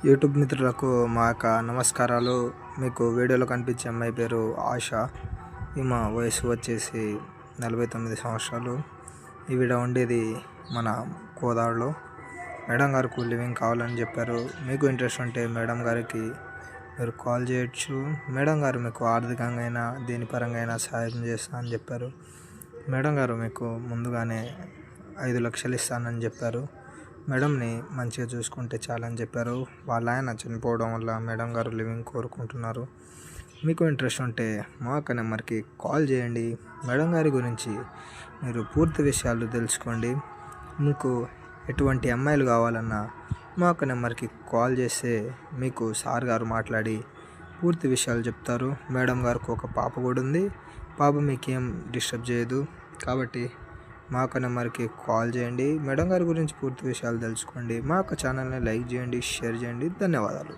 YouTube మిత్రులకు మా యొక్క నమస్కారాలు. మీకు వీడియోలో కనిపించే అమ్మాయి పేరు ఆశ. ఈమె వయసు వచ్చేసి 49 సంవత్సరాలు. ఈవిడ ఉండేది మన కోదాడలో. మేడం గారికి లివింగ్ కావాలని చెప్పారు. మీకు ఇంట్రెస్ట్ ఉంటే మేడం గారికి మీరు కాల్ చేయొచ్చు. మేడం గారు మీకు ఆర్థికంగా అయినా దేని పరంగా అయినా సహాయం చేస్తా అని చెప్పారు. మేడం గారు మీకు ముందుగానే 5 లక్షలు ఇస్తానని చెప్పారు. మేడంని మంచిగా చూసుకుంటే చాలని చెప్పారు. వాళ్ళ ఆయన చనిపోవడం వల్ల మేడం గారు లివింగ్ కోరుకుంటున్నారు. మీకు ఇంట్రెస్ట్ ఉంటే మా యొక్క నెంబర్కి కాల్ చేయండి. మేడం గారి గురించి మీరు పూర్తి విషయాలు తెలుసుకోండి. మీకు ఎటువంటి అమ్మాయిలు కావాలన్నా మా యొక్క నెంబర్కి కాల్ చేస్తే మీకు సార్ గారు మాట్లాడి పూర్తి విషయాలు చెప్తారు. మేడం గారికి ఒక పాప కూడా ఉంది. పాప మీకేం డిస్టర్బ్ చేయదు. కాబట్టి మా యొక్క నెంబర్కి కాల్ చేయండి. మేడం గారి గురించి పూర్తి విషయాలు తెలుసుకోండి. మా యొక్క ఛానల్ని లైక్ చేయండి, షేర్ చేయండి. ధన్యవాదాలు.